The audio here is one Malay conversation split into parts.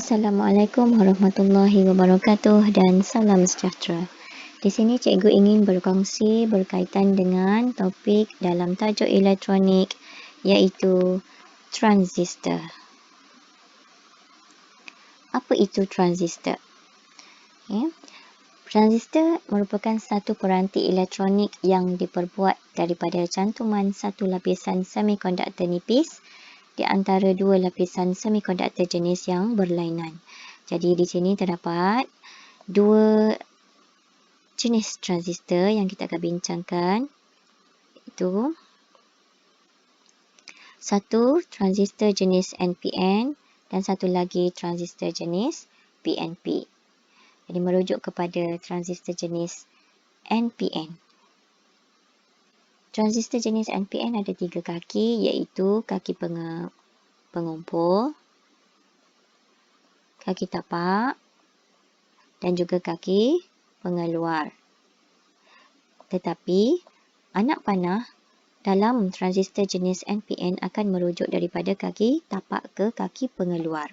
Assalamualaikum warahmatullahi wabarakatuh dan salam sejahtera. Di sini cikgu ingin berkongsi berkaitan dengan topik dalam tajuk elektronik iaitu transistor. Apa itu transistor? Transistor merupakan satu peranti elektronik yang diperbuat daripada cantuman satu lapisan semikonduktor nipis di antara dua lapisan semikonduktor jenis yang berlainan. Jadi di sini terdapat dua jenis transistor yang kita akan bincangkan. Itu satu transistor jenis NPN dan satu lagi transistor jenis PNP. Jadi merujuk kepada transistor jenis NPN. Transistor jenis NPN ada 3 kaki, iaitu kaki pengumpul, kaki tapak dan juga kaki pengeluar. Tetapi anak panah dalam transistor jenis NPN akan merujuk daripada kaki tapak ke kaki pengeluar.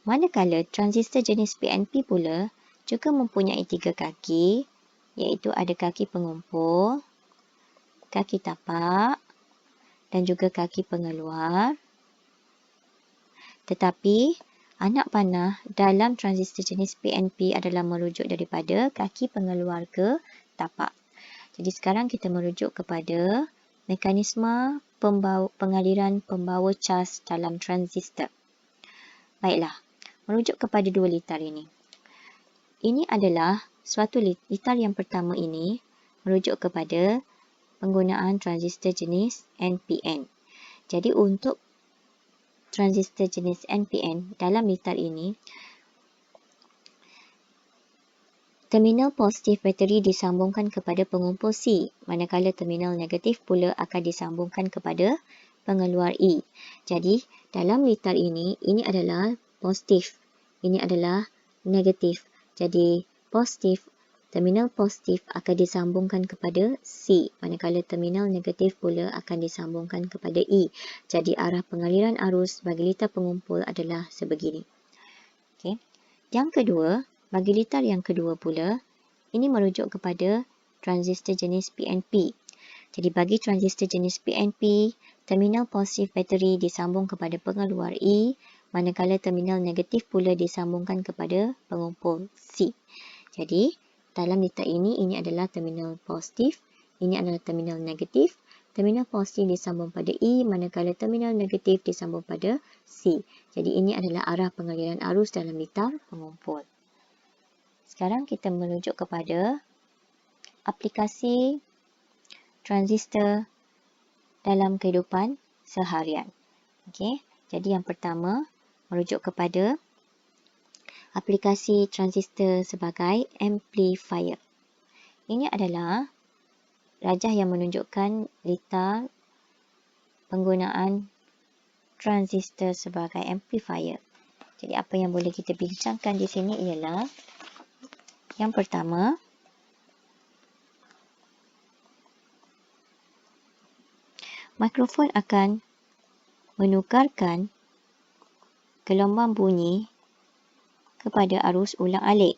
Manakala transistor jenis PNP pula juga mempunyai 3 kaki, iaitu ada kaki pengumpul, kaki tapak dan juga kaki pengeluar. Tetapi anak panah dalam transistor jenis PNP adalah merujuk daripada kaki pengeluar ke tapak. Jadi sekarang kita merujuk kepada mekanisme pengaliran pembawa cas dalam transistor. Baiklah, merujuk kepada dua litar ini. Ini adalah suatu litar yang pertama ini merujuk kepada penggunaan transistor jenis NPN. Jadi untuk transistor jenis NPN dalam litar ini, terminal positif bateri disambungkan kepada pengumpul C, manakala terminal negatif pula akan disambungkan kepada pengeluar E. Jadi dalam litar ini adalah positif, ini adalah negatif. Jadi terminal positif akan disambungkan kepada C, manakala terminal negatif pula akan disambungkan kepada E. Jadi arah pengaliran arus bagi litar pengumpul adalah sebegini. Okey. Yang kedua, bagi litar yang kedua pula, ini merujuk kepada transistor jenis PNP. Jadi bagi transistor jenis PNP, terminal positif bateri disambung kepada pengeluar E, manakala terminal negatif pula disambungkan kepada pengumpul C. Jadi dalam litar ini adalah terminal positif, ini adalah terminal negatif. Terminal positif disambung pada E, manakala terminal negatif disambung pada C. Jadi ini adalah arah pengaliran arus dalam litar pengumpul. Sekarang kita merujuk kepada aplikasi transistor dalam kehidupan seharian. Okey, jadi yang pertama merujuk kepada aplikasi transistor sebagai amplifier. Ini adalah rajah yang menunjukkan litar penggunaan transistor sebagai amplifier. Jadi apa yang boleh kita bincangkan di sini ialah yang pertama, mikrofon akan menukarkan gelombang bunyi kepada arus ulang-alik.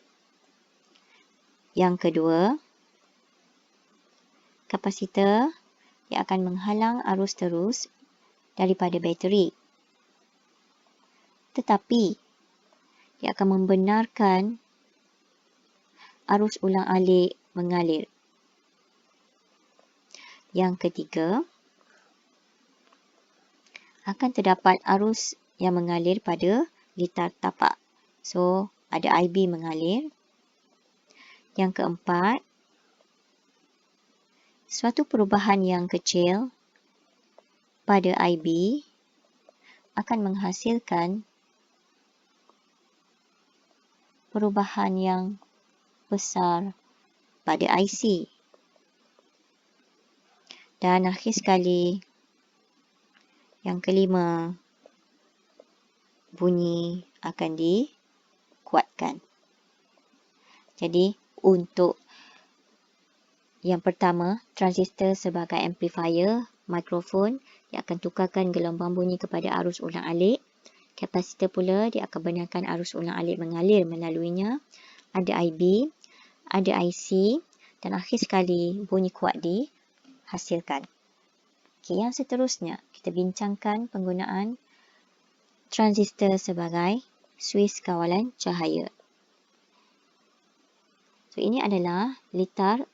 Yang kedua, kapasitor yang akan menghalang arus terus daripada bateri. Tetapi ia akan membenarkan arus ulang-alik mengalir. Yang ketiga, akan terdapat arus yang mengalir pada litar tapak. So, ada IB mengalir. Yang keempat, suatu perubahan yang kecil pada IB akan menghasilkan perubahan yang besar pada IC. Dan akhir sekali, yang kelima, bunyi akan dikuatkan. Jadi untuk yang pertama, transistor sebagai amplifier, mikrofon yang akan tukarkan gelombang bunyi kepada arus ulang-alik. Kapasitor pula dia akan benarkan arus ulang-alik mengalir melaluinya. Ada IB, ada IC dan akhir sekali bunyi kuat dihasilkan. Okey, yang seterusnya kita bincangkan penggunaan transistor sebagai suis kawalan cahaya. So ini adalah litar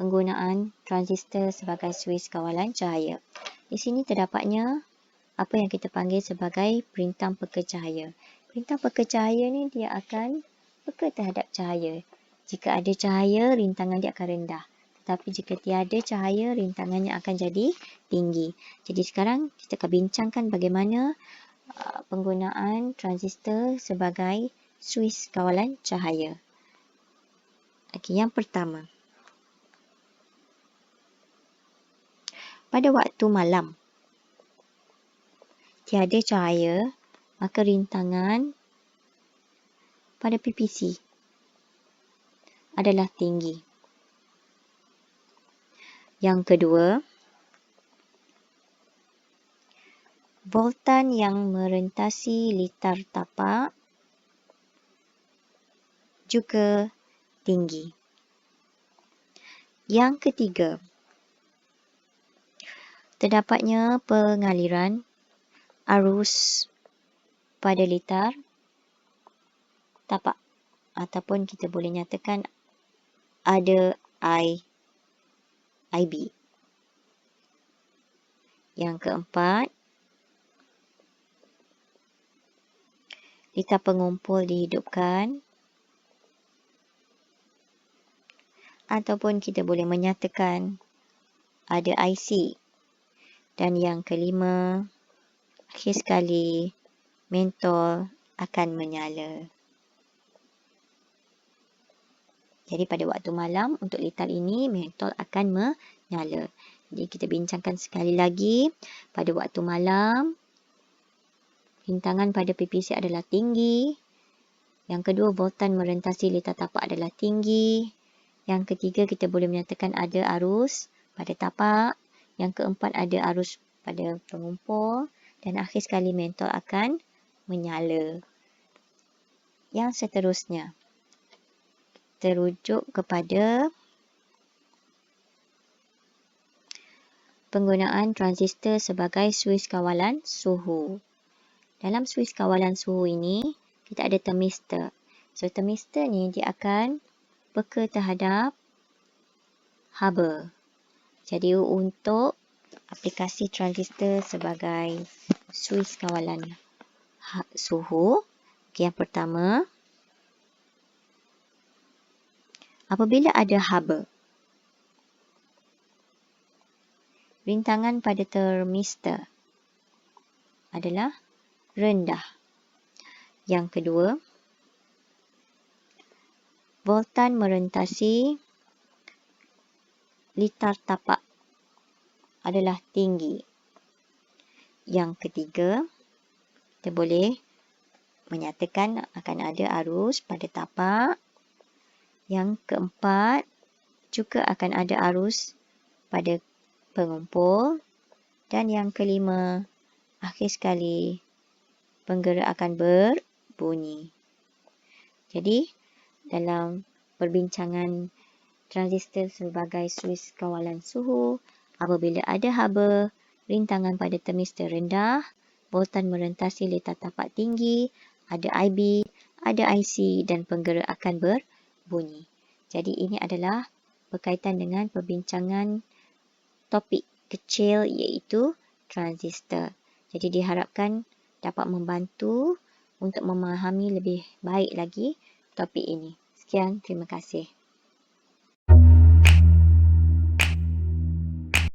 penggunaan transistor sebagai suis kawalan cahaya. Di sini terdapatnya apa yang kita panggil sebagai perintang peka cahaya. Perintang peka cahaya ni dia akan peka terhadap cahaya. Jika ada cahaya, rintangan dia akan rendah. Tetapi jika tiada cahaya, rintangannya akan jadi tinggi. Jadi sekarang kita akan bincangkan bagaimana penggunaan transistor sebagai suis kawalan cahaya. Okey, yang pertama. Pada waktu malam, tiada cahaya, maka rintangan pada PPC adalah tinggi. Yang kedua, voltan yang merentasi litar tapak juga tinggi. Yang ketiga, terdapatnya pengaliran arus pada litar tapak ataupun kita boleh nyatakan ada IB. Yang keempat, litar pengumpul dihidupkan ataupun kita boleh menyatakan ada IC. Dan yang kelima, akhir sekali, mentol akan menyala. Jadi pada waktu malam untuk litar ini, mentol akan menyala. Jadi kita bincangkan sekali lagi. Pada waktu malam, rintangan pada PPC adalah tinggi. Yang kedua, voltan merentasi litar tapak adalah tinggi. Yang ketiga, kita boleh menyatakan ada arus pada tapak. Yang keempat, ada arus pada pengumpul. Dan akhir sekali, mentol akan menyala. Yang seterusnya, terujuk kepada penggunaan transistor sebagai suis kawalan suhu. Dalam suis kawalan suhu ini, kita ada termistor. So, termistor ni dia akan peka terhadap haba. Jadi, untuk aplikasi transistor sebagai suis kawalan suhu, yang pertama, apabila ada haba, rintangan pada termistor adalah rendah. Yang kedua, voltan merentasi litar tapak adalah tinggi. Yang ketiga, kita boleh menyatakan akan ada arus pada tapak. Yang keempat, juga akan ada arus pada pengumpul. Dan yang kelima, akhir sekali, penggerak akan berbunyi. Jadi, dalam perbincangan transistor sebagai suis kawalan suhu, apabila ada haba, rintangan pada termistor rendah, voltan merentasi litar tapak tinggi, ada IB, ada IC dan penggerak akan berbunyi. Jadi ini adalah berkaitan dengan perbincangan topik kecil iaitu transistor. Jadi diharapkan dapat membantu untuk memahami lebih baik lagi topik ini. Sekian, terima kasih.